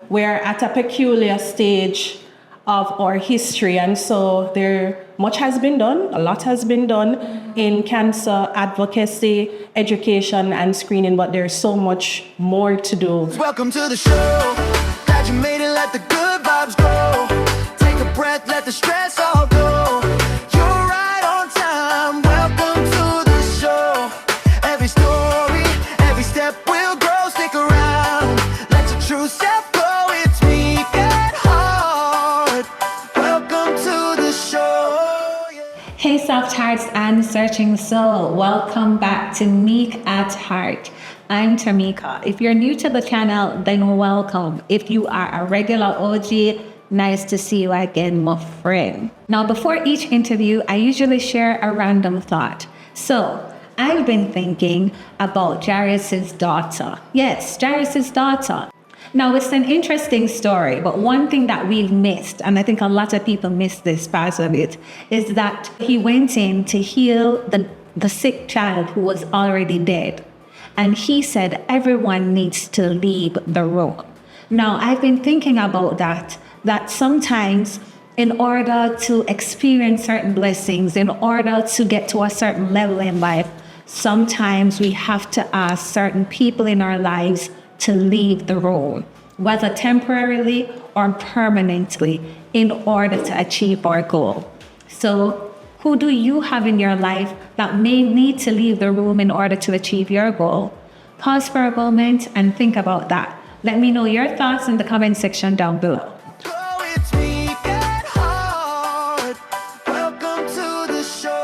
we're at a peculiar stage of our history, and so much has been done, a lot has been done in cancer advocacy, education, and screening, but there's so much more to do. Welcome to the show. Glad you made it, let the good vibes go. Take a breath, let the stress all go. You're right on time. Welcome to the show. Every story, every step will grow. Stick around, let your true self go. It's me, get hard. Welcome to the show. Hey soft hearts and searching soul, welcome back to Meek at Heart. I'm Tamika. If you're new to the channel, then welcome. If you are a regular OG, nice to see you again, my friend. Now, before each interview, I usually share a random thought. So, I've been thinking about Jairus' daughter. Yes, Jairus' daughter. Now, it's an interesting story, but one thing that we've missed, and I think a lot of people miss this part of it, is that he went in to heal the sick child who was already dead. And he said everyone needs to leave the room. Now, I've been thinking about that sometimes in order to experience certain blessings, in order to get to a certain level in life, sometimes we have to ask certain people in our lives to leave the room, whether temporarily or permanently, in order to achieve our goal. So, who do you have in your life that may need to leave the room in order to achieve your goal? Pause for a moment and think about that. Let me know your thoughts in the comment section down below. It's me, get hard. Welcome to the show.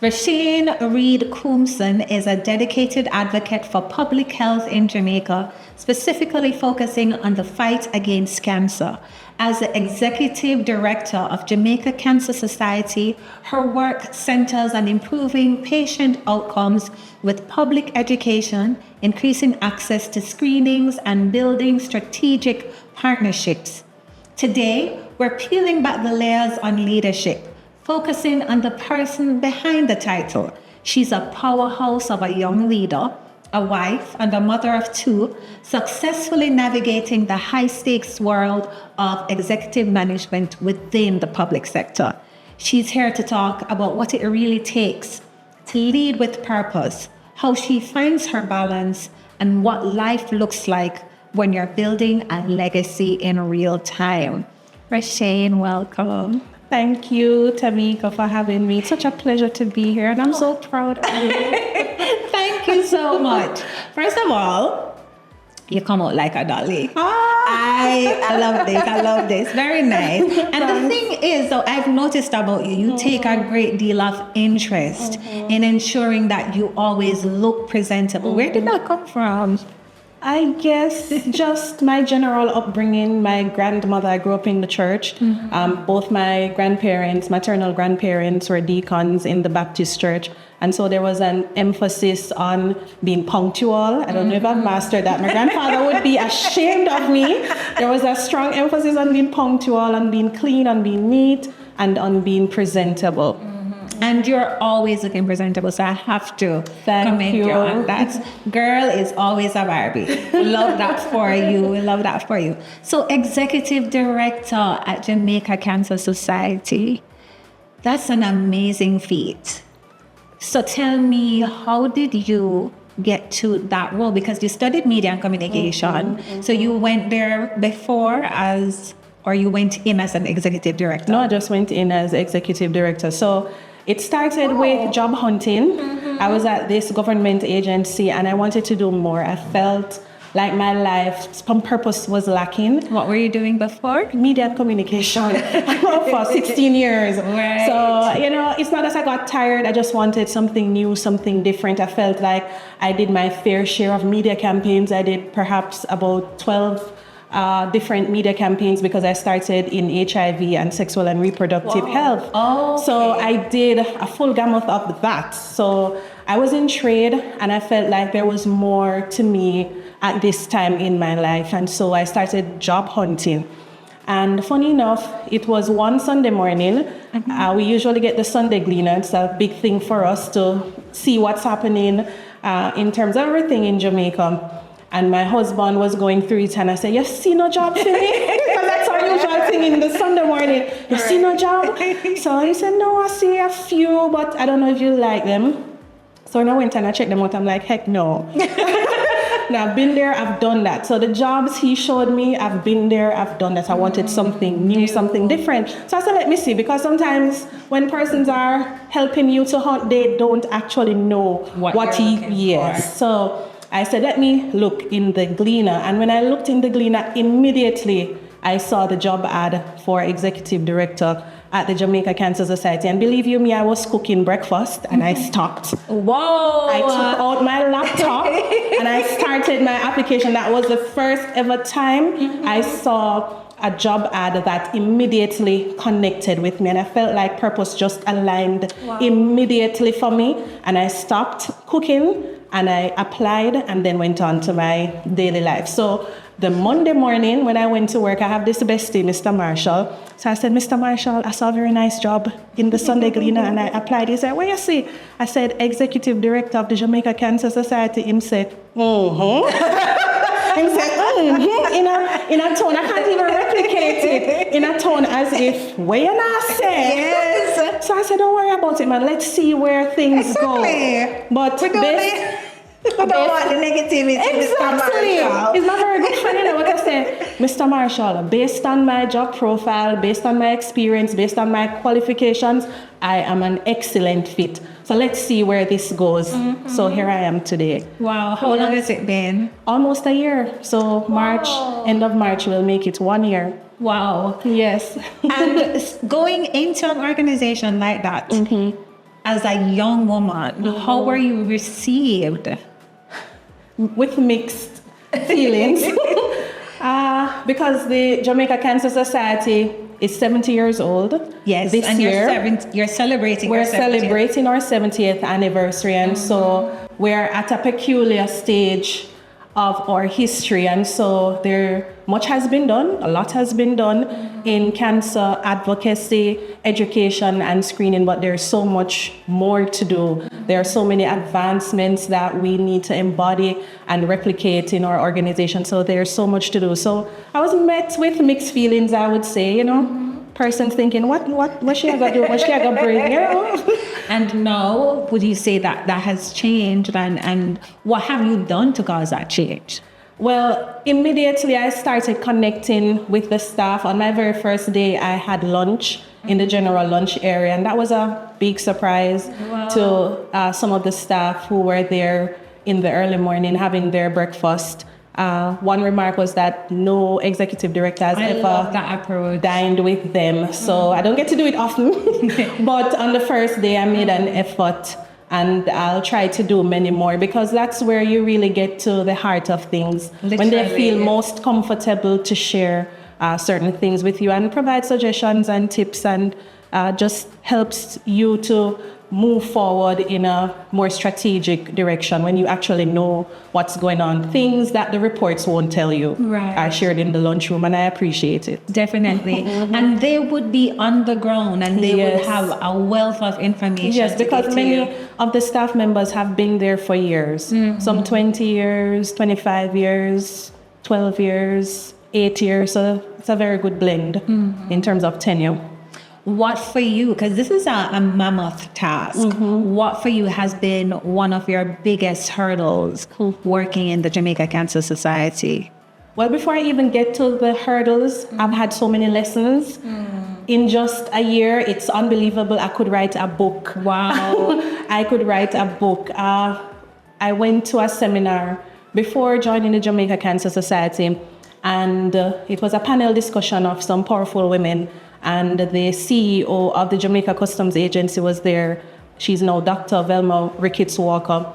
Roshane Reid-Koomson is a dedicated advocate for public health in Jamaica, specifically focusing on the fight against cancer. As the executive director of Jamaica Cancer Society, her work centers on improving patient outcomes with public education, increasing access to screenings, and building strategic partnerships. Today, we're peeling back the layers on leadership, focusing on the person behind the title. She's a powerhouse of a young leader, a wife, and a mother of two, successfully navigating the high-stakes world of executive management within the public sector. She's here to talk about what it really takes to lead with purpose, how she finds her balance, and what life looks like when you're building a legacy in real time. Roshane, welcome. Thank you, Tamika, for having me. It's such a pleasure to be here, and I'm so proud of you. Thank you so much. First of all, you come out like a dolly. I love this. Very nice. And the thing is, though, I've noticed about you, you take a great deal of interest in ensuring that you always look presentable. Where did that come from? I guess just my general upbringing. My grandmother, I grew up in the church. Both my grandparents, maternal grandparents, were deacons in the Baptist church. And so there was an emphasis on being punctual. I don't know if I've mastered that. My grandfather would be ashamed of me. There was a strong emphasis on being punctual, on being clean, on being neat, and on being presentable. And you're always looking presentable, so I have to commend you on that. Girl is always a Barbie. We love that for you. So, executive director at Jamaica Cancer Society. That's an amazing feat. So tell me, how did you get to that role? Because you studied media and communication. So you went there before or you went in as an executive director? No, I just went in as executive director. So it started with job hunting. I was at this government agency and I wanted to do more. I felt like my life, some purpose was lacking. What were you doing before? Media and communication for 16 years. Right. So, it's not that I got tired. I just wanted something new, something different. I felt like I did my fair share of media campaigns. I did perhaps about 12 different media campaigns because I started in HIV and sexual and reproductive health. Oh, okay. So I did a full gamut of that. So I was in trade and I felt like there was more to me at this time in my life. And so I started job hunting. And funny enough, it was one Sunday morning. We usually get the Sunday Gleaner. It's a big thing for us to see what's happening in terms of everything in Jamaica. And my husband was going through it, and I said, "You see no job for me?" Because that's our usual thing in the Sunday morning. "You see no job?" So he said, "No, I see a few, but I don't know if you like them." So when I went and I checked them out, I'm like, "Heck no." Now, I've been there, I've done that. So the jobs he showed me, I've been there, I've done that. I wanted something new, something different. So I said, let me see, because sometimes when persons are helping you to hunt, they don't actually know what he yes. So I said, let me look in the Gleaner. And when I looked in the Gleaner, immediately I saw the job ad for executive director at the Jamaica Cancer Society. And believe you me, I was cooking breakfast and I stopped. Whoa! I took out my laptop and I started my application. That was the first ever time I saw a job ad that immediately connected with me. And I felt like purpose just aligned immediately for me. And I stopped cooking and I applied and then went on to my daily life. So the Monday morning when I went to work, I have this bestie, Mr. Marshall. So I said, "Mr. Marshall, I saw a very nice job in the Sunday Gleaner," and I applied. He said, "Where you see?" I said, "Executive Director of the Jamaica Cancer Society." Him said, Him said, in a tone, I can't even replicate it, in a tone as if, "Where you not say?" Yes. So I said, "Don't worry about it, man. Let's see where things go." But I don't want the negativity. Exactly. It's not very good friend, you know what I say. "Mr. Marshall, based on my job profile, based on my experience, based on my qualifications, I am an excellent fit. So let's see where this goes." So here I am today. Wow. How long has it been? Almost a year. So March, end of March, will make it 1 year. Wow. Yes. And going into an organization like that, as a young woman, how were you received? With mixed feelings. Because the Jamaica Cancer Society is 70 years old. Yes, this and year. You're celebrating. We're celebrating our 70th anniversary, and so we're at a peculiar stage of our history, and so much has been done. A lot has been done in cancer advocacy, education, and screening, but there's so much more to do. There are so many advancements that we need to embody and replicate in our organization. So there's so much to do. So I was met with mixed feelings, I would say, you know. Persons thinking, what she gonna do? What she gonna bring? You know? And now, would you say that has changed? And what have you done to cause that change? Well, immediately I started connecting with the staff. On my very first day, I had lunch in the general lunch area, and that was a big surprise to some of the staff who were there in the early morning having their breakfast. One remark was that no executive director has ever dined with them. So I don't get to do it often. But on the first day, I made an effort, and I'll try to do many more, because that's where you really get to the heart of things. Literally. When they feel most comfortable to share certain things with you and provide suggestions and tips, and just helps you to move forward in a more strategic direction when you actually know what's going on. Things that the reports won't tell you are shared in the lunchroom, and I appreciate it. Definitely. And they would be on the ground, and they would have a wealth of information. Yes, because many of the staff members have been there for years. Some 20 years, 25 years, 12 years, 8 years. So it's a very good blend in terms of tenure. What for you, because this is a mammoth task, what for you has been one of your biggest hurdles working in the Jamaica Cancer Society? Well, before I even get to the hurdles, I've had so many lessons. In just a year, it's unbelievable. I could write a book. Wow. I could write a book. I went to a seminar before joining the Jamaica Cancer Society, and it was a panel discussion of some powerful women. And the CEO of the Jamaica Customs Agency was there. She's now Dr. Velma Ricketts Walker.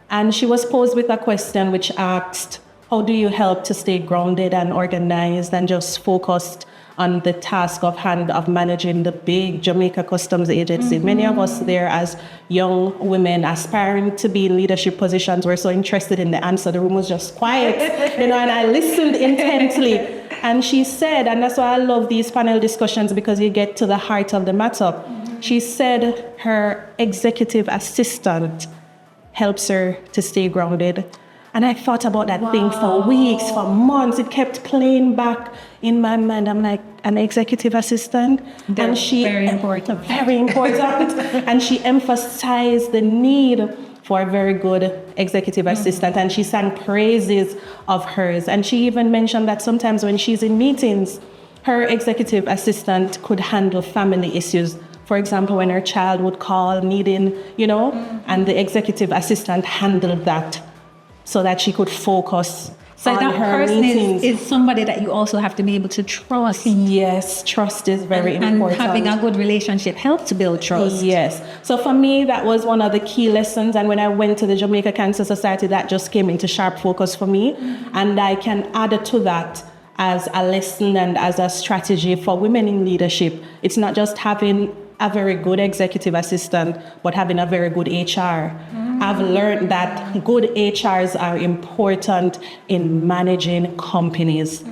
And she was posed with a question which asked, how do you help to stay grounded and organized and just focused on the task of hand of managing the big Jamaica Customs Agency? Many of us there as young women aspiring to be in leadership positions were so interested in the answer. The room was just quiet, and I listened intently. And she said, and that's why I love these panel discussions, because you get to the heart of the matter. She said her executive assistant helps her to stay grounded. And I thought about that thing for weeks, for months. It kept playing back in my mind. I'm like, an executive assistant. They're and she very important. Very important. And she emphasized the need for a very good executive assistant. And she sang praises of hers. And she even mentioned that sometimes when she's in meetings, her executive assistant could handle family issues. For example, when her child would call needing, and the executive assistant handled that so that she could focus so on that her person meetings. is somebody that you also have to be able to trust. Yes, trust is very important. And having a good relationship helps to build trust. Yes. So for me, that was one of the key lessons. And when I went to the Jamaica Cancer Society, that just came into sharp focus for me. And I can add to that as a lesson and as a strategy for women in leadership. It's not just having a very good executive assistant, but having a very good HR. I've learned that good HRs are important in managing companies.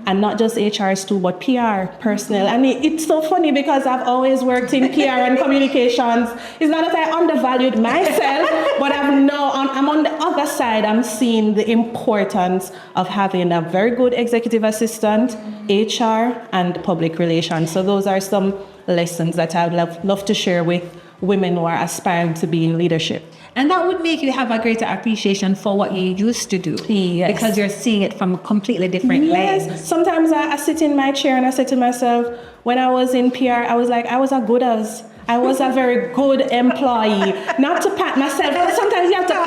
And not just HRs too, but PR, personnel. And it's so funny because I've always worked in PR and communications. It's not that I undervalued myself, but I'm on the other side. I'm seeing the importance of having a very good executive assistant, HR, and public relations. So those are some lessons that I would love to share with women who are aspiring to be in leadership. And that would make you have a greater appreciation for what you used to do. Yes. Because you're seeing it from a completely different lens. Sometimes I sit in my chair and I say to myself, when I was in PR, I was like, I was a very good employee. Not to pat myself, but sometimes you have to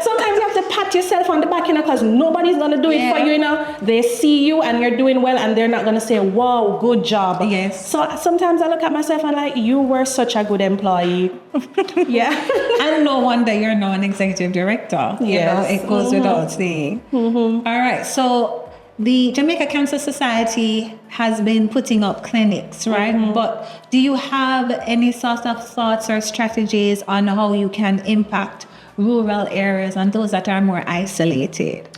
sometimes you have to pat yourself on the back, because nobody's gonna do it for you, They see you and you're doing well, and they're not gonna say, wow, good job. Yes. So sometimes I look at myself and like, you were such a good employee. Yeah. And no wonder you're now an executive director. Yes. It goes without saying. All right. So the Jamaica Cancer Society has been putting up clinics, right? But do you have any sort of thoughts or strategies on how you can impact rural areas and those that are more isolated?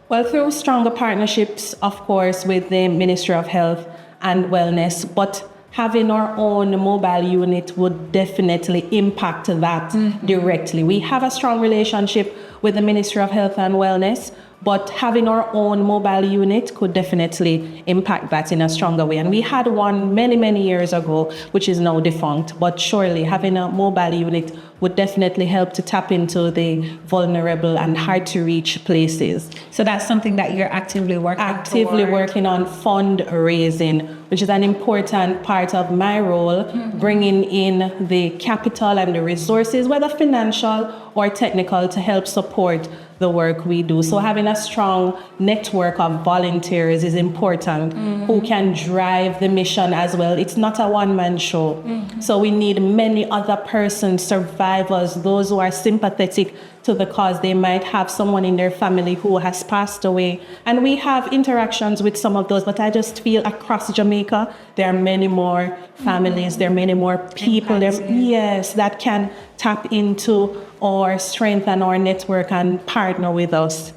Well, through stronger partnerships, of course, with the Ministry of Health and Wellness, but having our own mobile unit would definitely impact that directly. We have a strong relationship with the Ministry of Health and Wellness, but having our own mobile unit could definitely impact that in a stronger way. And we had one many, many years ago, which is now defunct. But surely having a mobile unit would definitely help to tap into the vulnerable and hard to reach places. So that's something that you're actively working working on fundraising, which is an important part of my role, bringing in the capital and the resources, whether financial or technical, to help support the work we do. So having a strong network of volunteers is important who can drive the mission as well. It's not a one-man show. So we need many other persons, survivors, those who are sympathetic to the cause. They might have someone in their family who has passed away. And we have interactions with some of those, but I just feel across Jamaica, there are many more families, there are many more people that can tap into our strength and our network and partner with us.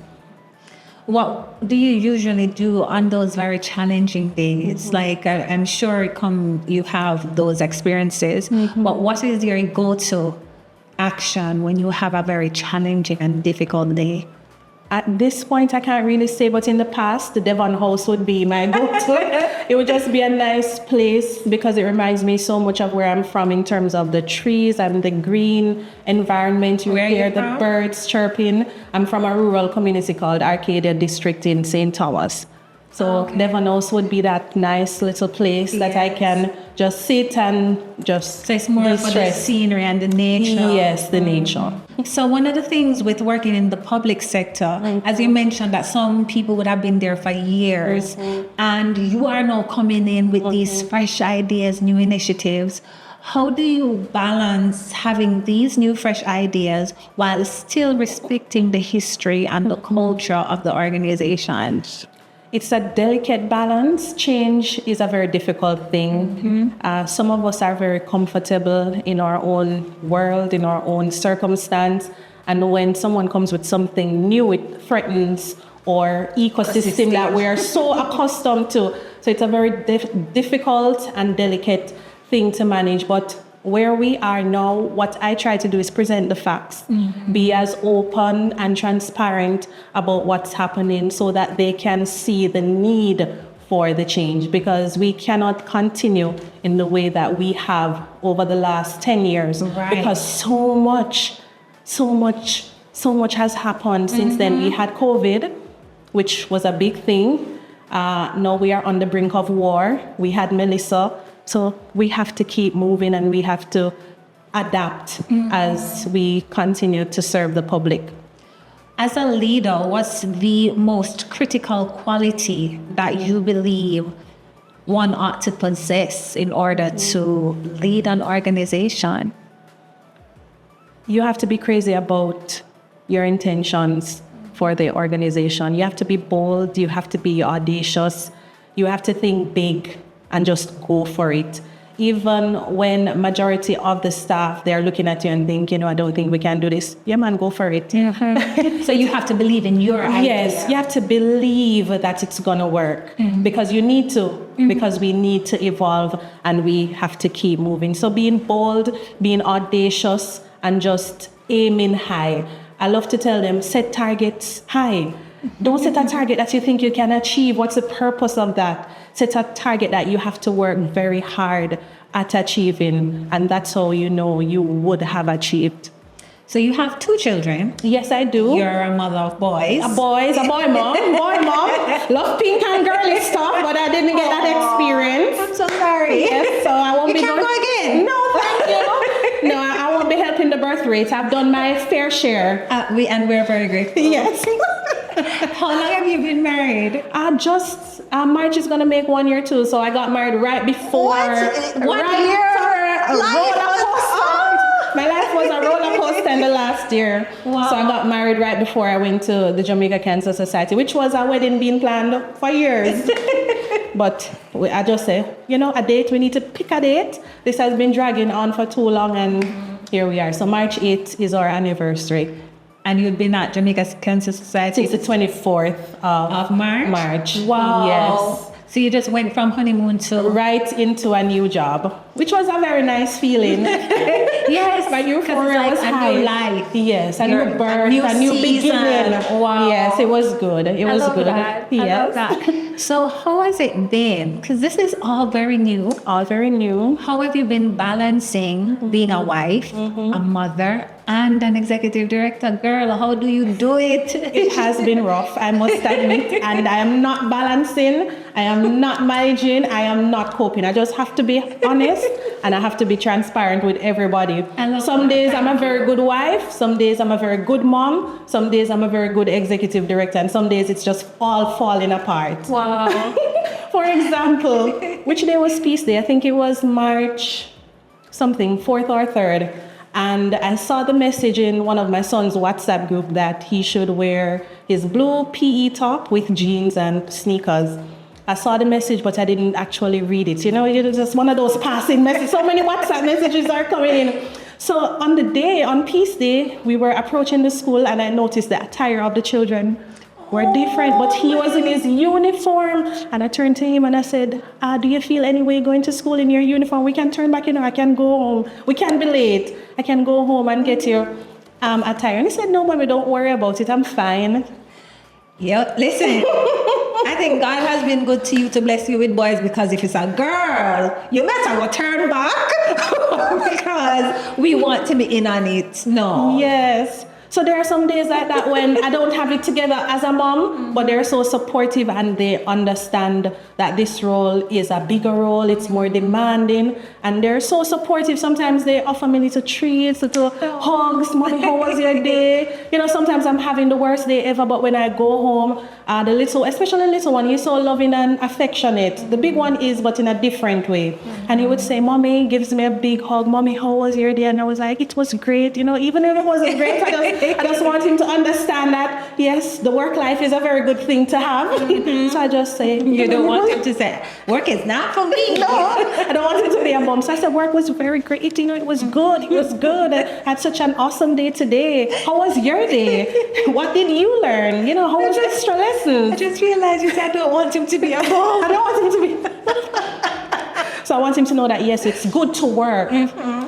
What do you usually do on those very challenging days? Like, I'm sure you have those experiences, but what is your go-to action when you have a very challenging and difficult day? At this point, I can't really say, but in the past, the Devon House would be my go-to. It would just be a nice place because it reminds me so much of where I'm from in terms of the trees and the green environment. You hear the birds chirping. I'm from a rural community called Arcadia District in St. Thomas. So Devon House would be that nice little place that I can just sit and just So it's more for the scenery and the nature. Yes, the nature. So one of the things with working in the public sector, as you mentioned, that some people would have been there for years, and you are now coming in with these fresh ideas, new initiatives. How do you balance having these new fresh ideas while still respecting the history and the culture of the organization? It's a delicate balance. Change is a very difficult thing. Some of us are very comfortable in our own world, in our own circumstance. And when someone comes with something new, it threatens our ecosystem that we are so accustomed to. So it's a very difficult and delicate thing to manage. But where we are now, what I try to do is present the facts, be as open and transparent about what's happening so that they can see the need for the change, because we cannot continue in the way that we have over the last 10 years, because so much has happened since then. We had COVID, which was a big thing. Now we are on the brink of war. We had Melissa. So we have to keep moving and we have to adapt as we continue to serve the public. As a leader, what's the most critical quality that you believe one ought to possess in order to lead an organization? You have to be crazy about your intentions for the organization. You have to be bold. You have to be audacious. You have to think big and just go for it. Even when majority of the staff, they're looking at you and think, I don't think we can do this. Yeah, man, go for it. So you have to believe in your idea. Yes, you have to believe that it's going to work because you need to, because we need to evolve and we have to keep moving. So being bold, being audacious, and just aiming high. I love to tell them, set targets high. Don't set a target that you think you can achieve. What's the purpose of that? Set a target that you have to work very hard at achieving, and that's how you know you would have achieved. So you have 2 children. Yes, I do. You're a mother of boys. A boy mom. Love pink and girly stuff, but I didn't get that experience. I'm so sorry. Yes, so I won't you be can't go again. No, thank you. No, I won't be helping the birth rates. I've done my fair share. We're very grateful. Yes. How long have you been married? March is gonna make 1 year too. So I got married right before. What right year? A roller coaster. My life was a roller coaster in the last year. Wow. So I got married right before I went to the Jamaica Cancer Society, which was a wedding being planned for years. But I just say, a date. We need to pick a date. This has been dragging on for too long, and here we are. So March 8th is our anniversary. And you've been at Jamaica Cancer Society? Since the 24th of March? Wow. Yes. So you just went from honeymoon to... Right into a new job, which was a very nice feeling. Yes. My euphoria was high. A new life. Yes, a new birth, a new beginning. Wow. Yes, it was good. It was good. That. Yes. I love that. So how has it been? Because this is all very new. All very new. How have you been balancing being a wife, a mother, and an executive director? Girl, how do you do it? It has been rough, I must admit. And I am not balancing. I am not managing. I am not coping. I just have to be honest and I have to be transparent with everybody. Some days I'm a very good wife. Some days I'm a very good mom. Some days I'm a very good executive director. And some days it's just all falling apart. Wow. For example, which day was Peace Day? I think it was March something, 4th or 3rd. And I saw the message in one of my son's WhatsApp group that he should wear his blue PE top with jeans and sneakers. I saw the message, but I didn't actually read it. It's just one of those passing messages. So many WhatsApp messages are coming in. So on Peace Day, we were approaching the school and I noticed the attire of the children were different, but he was in his uniform. And I turned to him and I said, do you feel any way going to school in your uniform? We can turn back, I can go home. We can't be late. I can go home and get your attire. And he said, no, mommy, don't worry about it. I'm fine. Yep, listen. I think God has been good to you to bless you with boys, because if it's a girl, you better go turn back because we want to be in on it. No. Yes. So there are some days like that when I don't have it together as a mom, but they're so supportive and they understand that this role is a bigger role, it's more demanding, and they're so supportive. Sometimes they offer me little treats, little hugs. Mommy, how was your day? Sometimes I'm having the worst day ever, but when I go home, especially the little one, he's so loving and affectionate. The big one is, but in a different way. And he would say, Mommy, gives me a big hug. Mommy, how was your day? And I was like, it was great. Even if it wasn't great, I just want him to understand that, yes, the work life is a very good thing to have. So I just say... You don't want him to say, work is not for me. No, I don't want him to be a bum. So I said, work was very great. It was good. It was good. I had such an awesome day today. How was your day? What did you learn? How was extra lessons? I just realized you said I don't want him to be a bum. I don't want him to be... So I want him to know that, yes, it's good to work.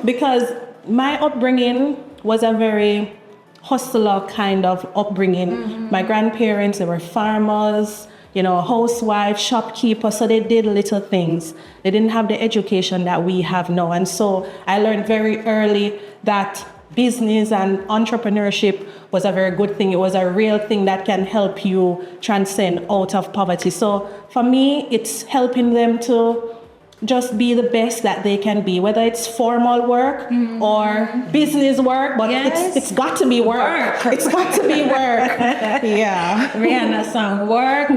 Because my upbringing was a very hustler kind of upbringing. My grandparents, they were farmers, housewives, shopkeepers, so they did little things. They didn't have the education that we have now. And so I learned very early that business and entrepreneurship was a very good thing. It was a real thing that can help you transcend out of poverty. So for me, it's helping them to just be the best that they can be, whether it's formal work or business work, but it's got to be work. It's got to be work. Yeah. Rihanna song, work.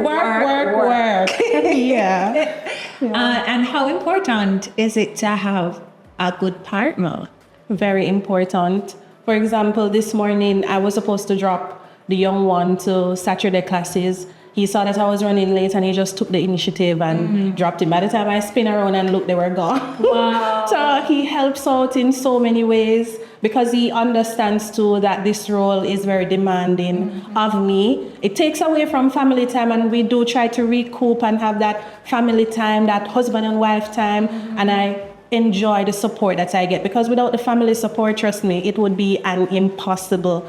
Yeah. And how important is it to have a good partner? Very important. For example, this morning I was supposed to drop the young one to Saturday classes. He saw that I was running late and he just took the initiative and dropped him. By the time I spin around and look, they were gone. Wow. So he helps out in so many ways because he understands too that this role is very demanding of me. It takes away from family time, and we do try to recoup and have that family time, that husband and wife time. And I enjoy the support that I get, because without the family support, trust me, it would be an impossible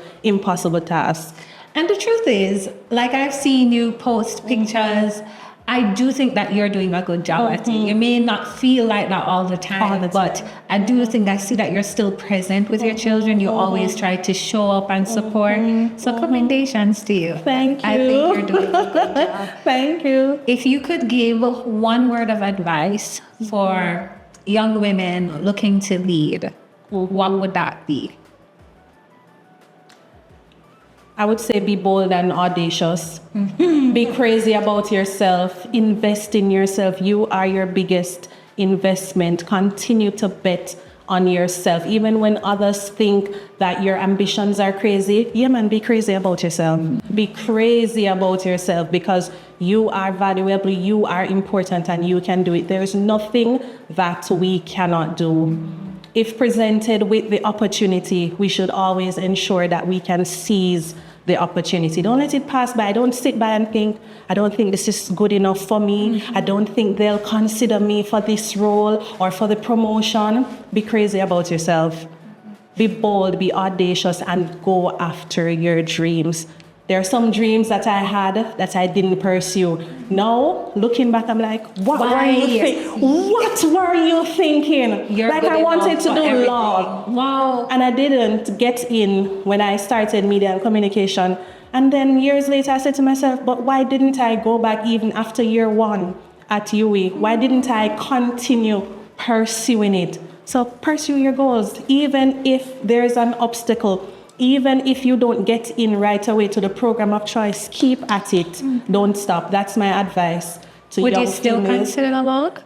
task. And the truth is, like I've seen you post pictures, I do think that you're doing a good job at it. You may not feel like that all the time, but I do think I see that you're still present with your children. You always try to show up and support. So commendations to you. Thank you. I think you're doing a good job. Thank you. If you could give one word of advice for young women looking to lead, what would that be? I would say be bold and audacious. Be crazy about yourself. Invest in yourself. You are your biggest investment. Continue to bet on yourself. Even when others think that your ambitions are crazy, be crazy about yourself. Be crazy about yourself, because you are valuable, you are important, and you can do it. There is nothing that we cannot do. If presented with the opportunity, we should always ensure that we can seize the opportunity. Don't let it pass by. Don't sit by and think, I don't think this is good enough for me. I don't think they'll consider me for this role or for the promotion. Be crazy about yourself. Be bold, be audacious, and go after your dreams. There are some dreams that I had that I didn't pursue. Now, looking back, I'm like, what were you thinking? You're like, I wanted to do everything. law. Wow. And I didn't get in when I started media and communication. And then years later, I said to myself, but why didn't I go back even after year one at UE? Why didn't I continue pursuing it? So pursue your goals, even if there's an obstacle. Even if you don't get in right away to the program of choice, keep at it. Don't stop. That's my advice to young Would you still females. consider a log?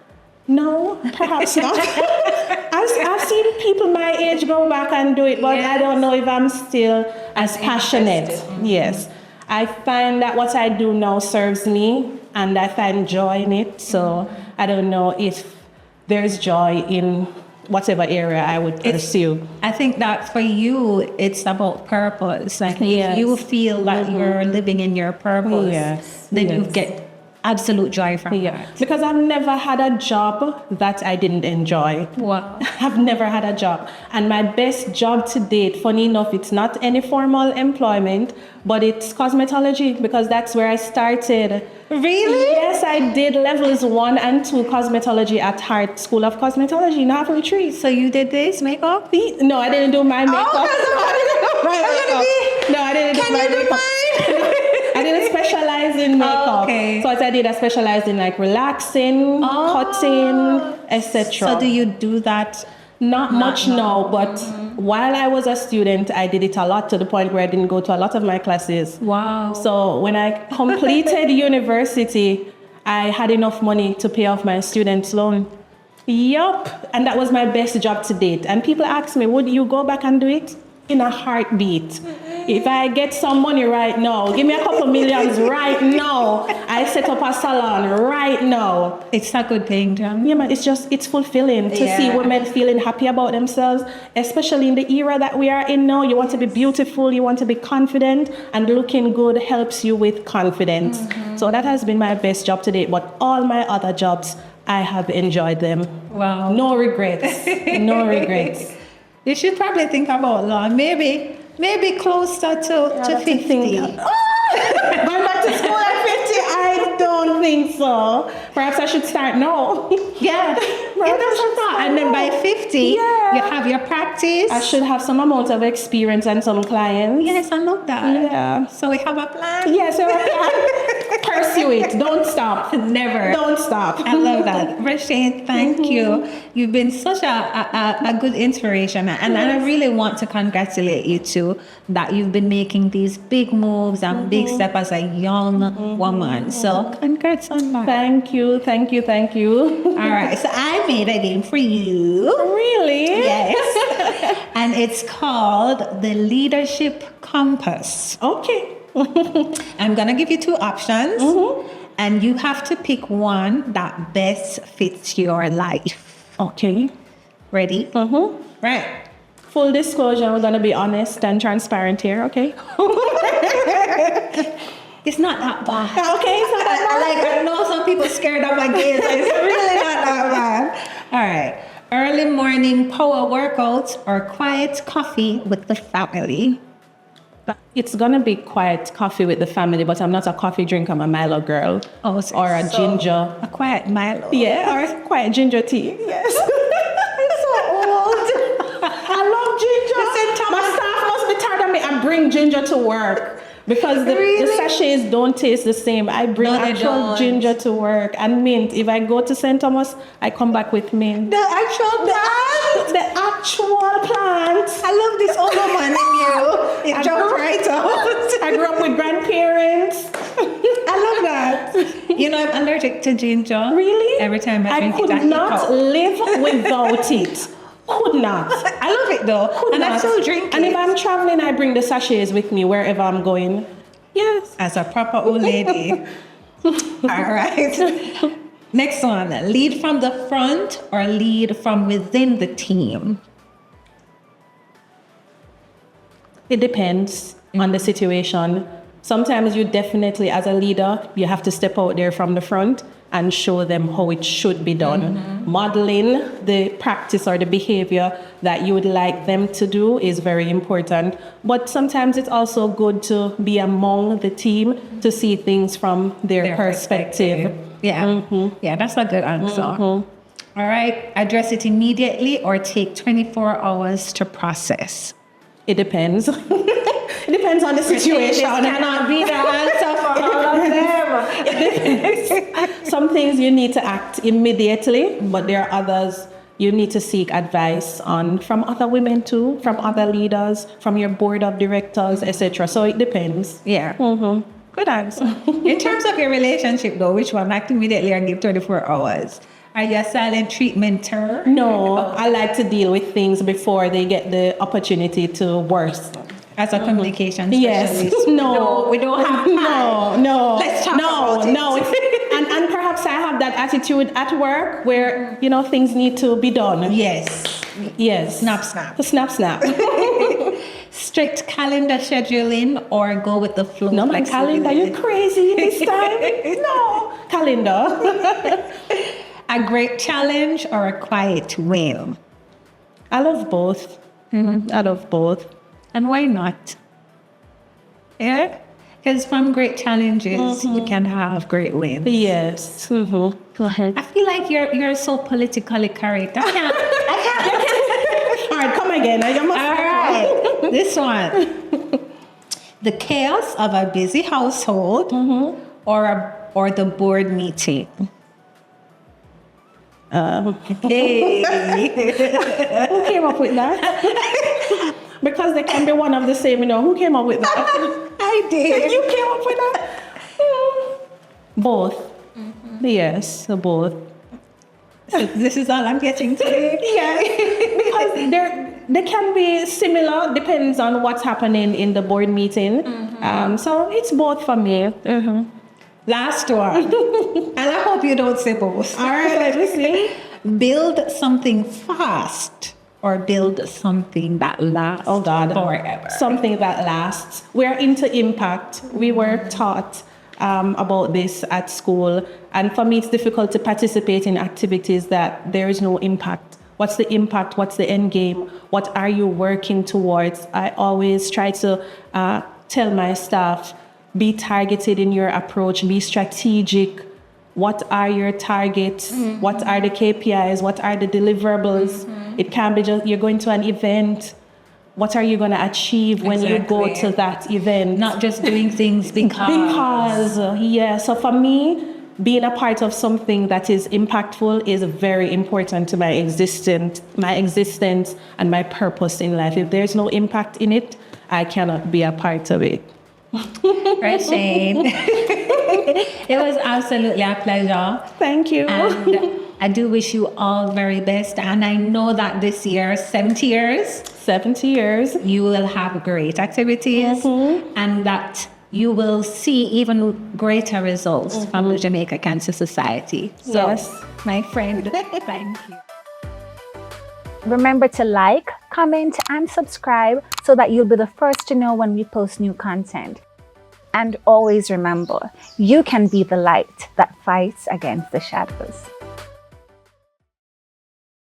No, perhaps not. I've seen people my age go back and do it, but I don't know if I'm still as passionate. Yes. I find that what I do now serves me, and I find joy in it. So I don't know if there's joy in whatever area I would pursue. I think that for you, it's about purpose. Like if you feel that you're living in your purpose, then you get absolute joy from that. Because I've never had a job that I didn't enjoy. Wow. I've never had a job. And my best job to date, funny enough, it's not any formal employment, but it's cosmetology, because that's where I started. Really? Yes, I did levels 1 and 2 cosmetology at Hart School of Cosmetology in Halfway Tree. So you did this makeup? No, I didn't do my makeup. No, I didn't do my makeup. I didn't specialize in makeup. Okay. So what I did, I specialized in like relaxing, cutting, etc. So do you do that? Not much now, but while I was a student, I did it a lot, to the point where I didn't go to a lot of my classes. Wow. So when I completed university, I had enough money to pay off my student loan. Yup. And that was my best job to date. And people ask me, would you go back and do it? In a heartbeat. If I get some money right now, give me a couple millions right now, I set up a salon right now. It's a good thing, John. Yeah, man, it's fulfilling to see women feeling happy about themselves, especially in the era that we are in now. You want to be beautiful, you want to be confident, and looking good helps you with confidence. So that has been my best job to date, but all my other jobs, I have enjoyed them. Wow. No regrets. No regrets. You should probably think about long. Maybe closer to 50. Going back to school at 50? I don't think so. Perhaps I should start now. Yeah. And then by 50, you have your practice. I should have some amount of experience and some clients. Yes, I love that. Yeah. So we have a plan? Yes, pursue it. Don't stop. Never. Don't stop. I love that. Roshane, thank you. You've been such a good inspiration. And I really want to congratulate you too that you've been making these big moves and big steps as a young woman. So congrats on that. Thank you. Thank you. Thank you. All right. So I made a game for you. Really? Yes. And it's called the Leadership Compass. Okay. I'm going to give you two options. And you have to pick one that best fits your life. Okay. Ready? Right. Full disclosure, we're going to be honest and transparent here, okay? It's not that bad. Okay, it's not that bad. I know some people scared of my gaze. It's really not that bad. All right. Early morning power workouts or quiet coffee with the family? It's going to be quiet coffee with the family, but I'm not a coffee drinker. I'm a Milo girl. Oh, or a ginger. A quiet Milo. Yeah, or a quiet ginger tea. Yes. I'm so old. I love ginger. My staff must be tired of me. I bring ginger to work because the sachets don't taste the same. I bring actual ginger to work and mint. If I go to St. Thomas, I come back with mint. The actual plant? The actual plant. I love this old woman in you. It jumped right out. I grew up with grandparents. I love that. You know, I'm allergic to ginger. Really? Every time I drink it, could not live without it. Could not. I love it though. I still drink it. And if I'm traveling, I bring the sachets with me wherever I'm going. Yes. As a proper old lady. All right. Next one. Lead from the front or lead from within the team? It depends on the situation. Sometimes you definitely, as a leader, you have to step out there from the front and show them how it should be done. Modeling the practice or the behavior that you would like them to do is very important. But sometimes it's also good to be among the team to see things from their perspective. Yeah. Yeah, that's a good answer. All right. Address it immediately or take 24 hours to process? It depends. It depends on the situation. This cannot be the answer for all of them. It depends. Some things you need to act immediately, but there are others you need to seek advice on from other women too, from other leaders, from your board of directors, etc. So it depends. Yeah. Good answer. In terms of your relationship though, which one? Act immediately or give 24 hours? Are you a silent treatmenter? No, I like to deal with things before they get the opportunity to worsen. As a communication specialist? Yes. No, we don't have time. No. Let's talk about it. No. And perhaps I have that attitude at work where, things need to be done. Yes. Snap. Strict calendar scheduling or go with the flow? No, my calendar. You crazy this time? No. Calendar. A great challenge or a quiet win? I love both. I love both. And why not? Yeah? Because from great challenges, you can have great wins. Yes. Go ahead. I feel like you're so politically correct. I can't. All right, come again. All right. This one. The chaos of a busy household or the board meeting? Hey. Who came up with that? Because they can be one of the same, who came up with that? I did. You came up with that? Both. Yes, both. So this is all I'm getting today? Yeah. Because they can be similar, depends on what's happening in the board meeting. So it's both for me. Last one. And I hope you don't say both. All right, let me see. Build something fast or build something that lasts forever. Something that lasts. We're into impact. We were taught about this at school. And for me, it's difficult to participate in activities that there is no impact. What's the impact? What's the end game? What are you working towards? I always try to tell my staff, be targeted in your approach, be strategic. What are your targets? What are the KPIs? What are the deliverables? It can't be just you're going to an event. What are you going to achieve when you go to that event? Not just doing things because. So for me, being a part of something that is impactful is very important to my existence and my purpose in life. If there's no impact in it, I cannot be a part of it. Roshane, it was absolutely a pleasure. Thank you. And I do wish you all very best. And I know that this year, 70 years, you will have great activities and that you will see even greater results from the Jamaica Cancer Society. So, my friend, thank you. Remember to like, comment, and subscribe so that you'll be the first to know when we post new content. And always remember, you can be the light that fights against the shadows.